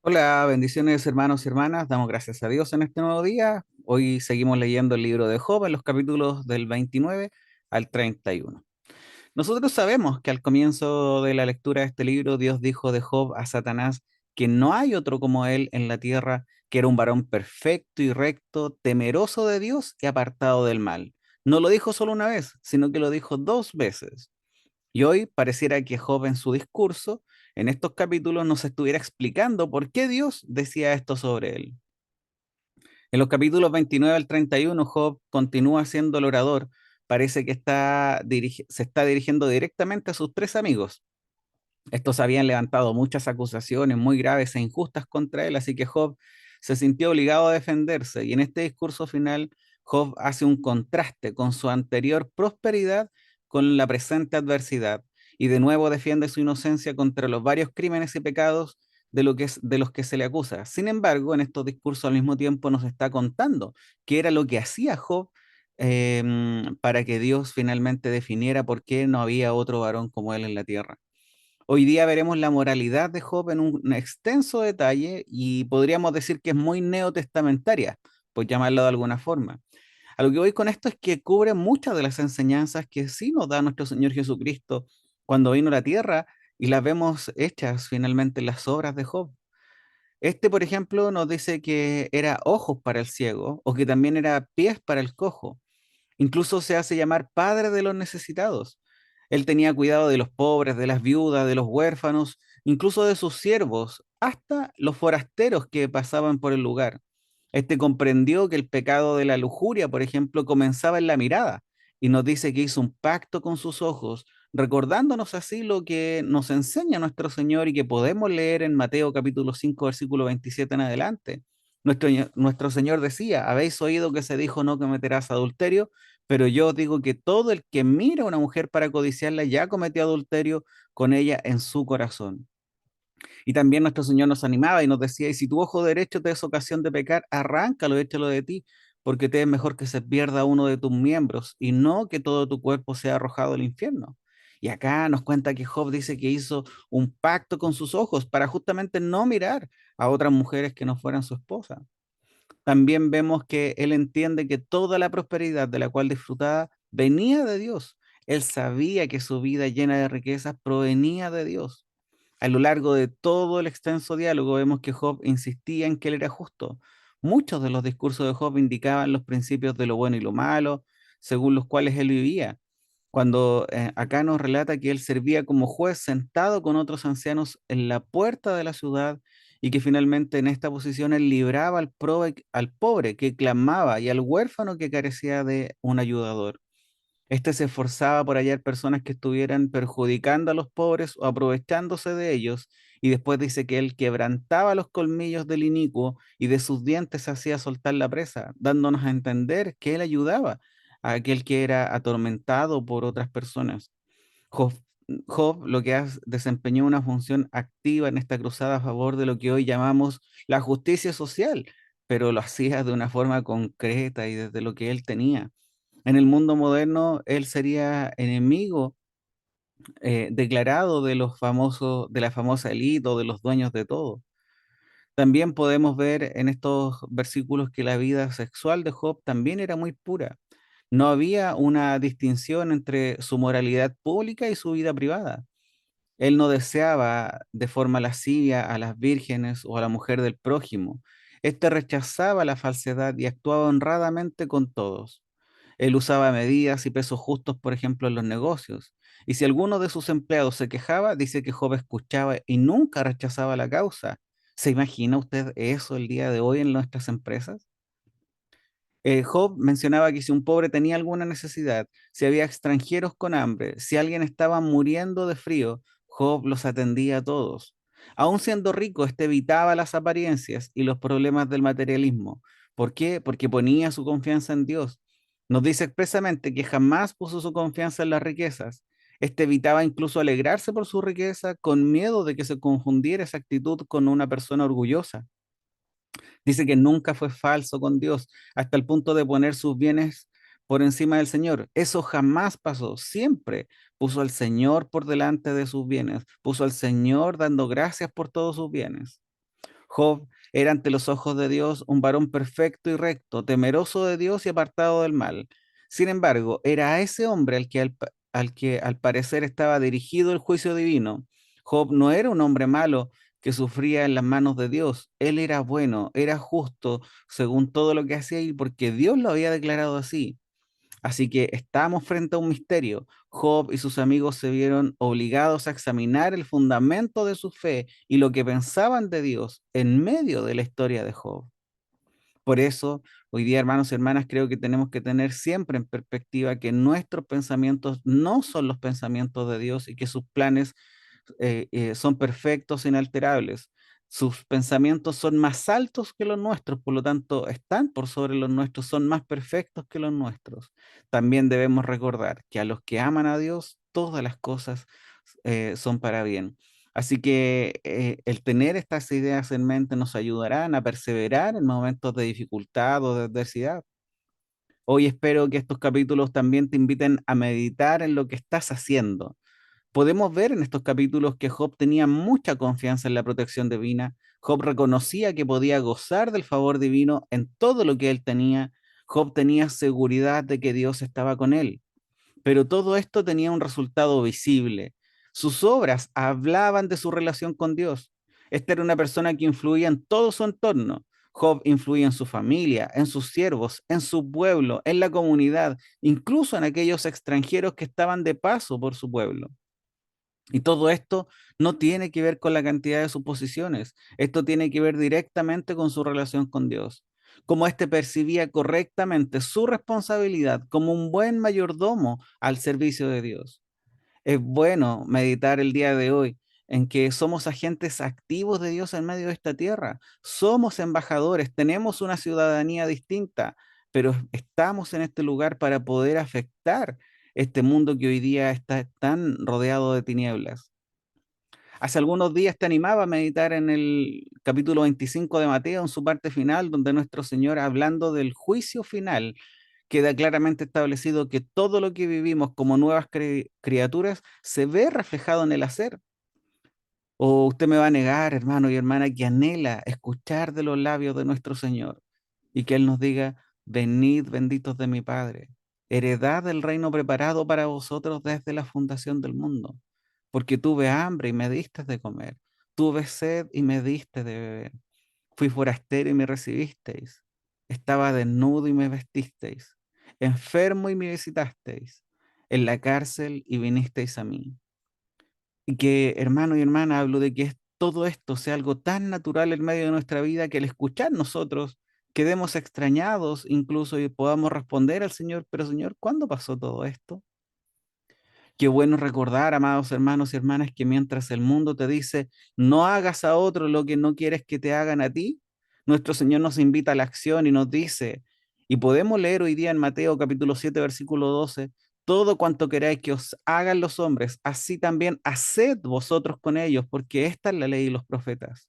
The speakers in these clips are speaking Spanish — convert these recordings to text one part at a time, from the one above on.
Hola, bendiciones hermanos y hermanas. Damos gracias a Dios en este nuevo día. Hoy seguimos leyendo el libro de Job en los capítulos del 29 al 31. Nosotros sabemos que al comienzo de la lectura de este libro, Dios dijo de Job a Satanás que no hay otro como él en la tierra, que era un varón perfecto y recto, temeroso de Dios y apartado del mal. No lo dijo solo una vez, sino que lo dijo dos veces. Y hoy pareciera que Job en su discurso, en estos capítulos, nos estuviera explicando por qué Dios decía esto sobre él. En los capítulos 29 al 31, Job continúa siendo el orador. Parece que se está dirigiendo directamente a sus tres amigos. Estos habían levantado muchas acusaciones muy graves e injustas contra él, así que Job se sintió obligado a defenderse. Y en este discurso final, Job hace un contraste con su anterior prosperidad con la presente adversidad. Y de nuevo defiende su inocencia contra los varios crímenes y pecados de los que se le acusa. Sin embargo, en estos discursos al mismo tiempo nos está contando qué era lo que hacía Job para que Dios finalmente definiera por qué no había otro varón como él en la tierra. Hoy día veremos la moralidad de Job en un extenso detalle y podríamos decir que es muy neotestamentaria, por llamarlo de alguna forma. A lo que voy con esto es que cubre muchas de las enseñanzas que sí nos da nuestro Señor Jesucristo cuando vino a la tierra y las vemos hechas finalmente en las obras de Job. Este, por ejemplo, nos dice que era ojos para el ciego o que también era pies para el cojo. Incluso se hace llamar padre de los necesitados. Él tenía cuidado de los pobres, de las viudas, de los huérfanos, incluso de sus siervos, hasta los forasteros que pasaban por el lugar. Este comprendió que el pecado de la lujuria, por ejemplo, comenzaba en la mirada y nos dice que hizo un pacto con sus ojos, recordándonos así lo que nos enseña nuestro Señor y que podemos leer en Mateo capítulo 5 versículo 27 en adelante. Nuestro Señor decía, habéis oído que se dijo no cometerás adulterio, pero yo os digo que todo el que mira a una mujer para codiciarla ya cometió adulterio con ella en su corazón. Y también nuestro Señor nos animaba y nos decía, y si tu ojo derecho te es ocasión de pecar, arráncalo, échalo de ti, porque te es mejor que se pierda uno de tus miembros y no que todo tu cuerpo sea arrojado al infierno. Y acá nos cuenta que Job dice que hizo un pacto con sus ojos para justamente no mirar a otras mujeres que no fueran su esposa. También vemos que él entiende que toda la prosperidad de la cual disfrutaba venía de Dios. Él sabía que su vida llena de riquezas provenía de Dios. A lo largo de todo el extenso diálogo vemos que Job insistía en que él era justo. Muchos de los discursos de Job indicaban los principios de lo bueno y lo malo, según los cuales él vivía. Cuando acá nos relata que él servía como juez sentado con otros ancianos en la puerta de la ciudad y que finalmente en esta posición él libraba al pobre que clamaba y al huérfano que carecía de un ayudador. Este se esforzaba por hallar personas que estuvieran perjudicando a los pobres o aprovechándose de ellos, y después dice que él quebrantaba los colmillos del inicuo y de sus dientes hacía soltar la presa, dándonos a entender que él ayudaba a aquel que era atormentado por otras personas. Job, Job lo que desempeñó una función activa en esta cruzada a favor de lo que hoy llamamos la justicia social, pero lo hacía de una forma concreta y desde lo que él tenía. En el mundo moderno, él sería enemigo declarado de los famosos, de la famosa élite o de los dueños de todo. También podemos ver en estos versículos que la vida sexual de Job también era muy pura. No había una distinción entre su moralidad pública y su vida privada. Él no deseaba de forma lascivia a las vírgenes o a la mujer del prójimo. Este rechazaba la falsedad y actuaba honradamente con todos. Él usaba medidas y pesos justos, por ejemplo, en los negocios. Y si alguno de sus empleados se quejaba, dice que Job escuchaba y nunca rechazaba la causa. ¿Se imagina usted eso el día de hoy en nuestras empresas? Job mencionaba que si un pobre tenía alguna necesidad, si había extranjeros con hambre, si alguien estaba muriendo de frío, Job los atendía a todos. Aún siendo rico, este evitaba las apariencias y los problemas del materialismo. ¿Por qué? Porque ponía su confianza en Dios. Nos dice expresamente que jamás puso su confianza en las riquezas. Este evitaba incluso alegrarse por su riqueza con miedo de que se confundiera esa actitud con una persona orgullosa. Dice que nunca fue falso con Dios hasta el punto de poner sus bienes por encima del Señor. Eso jamás pasó. Siempre puso al Señor por delante de sus bienes. Puso al Señor dando gracias por todos sus bienes. Job era ante los ojos de Dios un varón perfecto y recto, temeroso de Dios y apartado del mal. Sin embargo, era a ese hombre al que al parecer estaba dirigido el juicio divino. Job no era un hombre malo que sufría en las manos de Dios. Él era bueno, era justo según todo lo que hacía y porque Dios lo había declarado así. Así que estamos frente a un misterio. Job y sus amigos se vieron obligados a examinar el fundamento de su fe y lo que pensaban de Dios en medio de la historia de Job. Por eso, hoy día, hermanos y hermanas, creo que tenemos que tener siempre en perspectiva que nuestros pensamientos no son los pensamientos de Dios y que sus planes son perfectos e inalterables. Sus pensamientos son más altos que los nuestros, por lo tanto, están por sobre los nuestros, son más perfectos que los nuestros. También debemos recordar que a los que aman a Dios, todas las cosas son para bien. Así que el tener estas ideas en mente nos ayudarán a perseverar en momentos de dificultad o de adversidad. Hoy espero que estos capítulos también te inviten a meditar en lo que estás haciendo. Podemos ver en estos capítulos que Job tenía mucha confianza en la protección divina. Job reconocía que podía gozar del favor divino en todo lo que él tenía. Job tenía seguridad de que Dios estaba con él. Pero todo esto tenía un resultado visible. Sus obras hablaban de su relación con Dios. Esta era una persona que influía en todo su entorno. Job influía en su familia, en sus siervos, en su pueblo, en la comunidad, incluso en aquellos extranjeros que estaban de paso por su pueblo. Y todo esto no tiene que ver con la cantidad de suposiciones, esto tiene que ver directamente con su relación con Dios. Como éste percibía correctamente su responsabilidad como un buen mayordomo al servicio de Dios. Es bueno meditar el día de hoy en que somos agentes activos de Dios en medio de esta tierra. Somos embajadores, tenemos una ciudadanía distinta, pero estamos en este lugar para poder afectar este mundo que hoy día está tan rodeado de tinieblas. Hace algunos días te animaba a meditar en el capítulo 25 de Mateo, en su parte final, donde nuestro Señor, hablando del juicio final, queda claramente establecido que todo lo que vivimos como nuevas criaturas se ve reflejado en el hacer. O usted me va a negar, hermano y hermana, que anhela escuchar de los labios de nuestro Señor y que Él nos diga, venid benditos de mi Padre, heredad del reino preparado para vosotros desde la fundación del mundo, porque tuve hambre y me diste de comer, tuve sed y me diste de beber, fui forastero y me recibisteis, estaba desnudo y me vestisteis, enfermo y me visitasteis, en la cárcel y vinisteis a mí. Y que, hermano y hermana, hablo de que todo esto sea algo tan natural en medio de nuestra vida que al escuchar nosotros quedemos extrañados incluso y podamos responder al Señor, pero Señor, ¿cuándo pasó todo esto? Qué bueno recordar, amados hermanos y hermanas, que mientras el mundo te dice, no hagas a otro lo que no quieres que te hagan a ti, nuestro Señor nos invita a la acción y nos dice, y podemos leer hoy día en Mateo capítulo 7, versículo 12, todo cuanto queráis que os hagan los hombres, así también haced vosotros con ellos, porque esta es la ley y los profetas.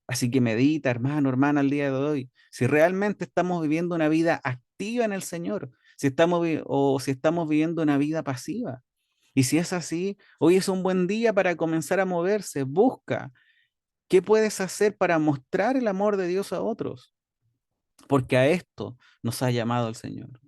Así que medita, hermano, hermana, al día de hoy, si realmente estamos viviendo una vida activa en el Señor, o si estamos viviendo una vida pasiva. Y si es así, hoy es un buen día para comenzar a moverse. Busca qué puedes hacer para mostrar el amor de Dios a otros, porque a esto nos ha llamado el Señor.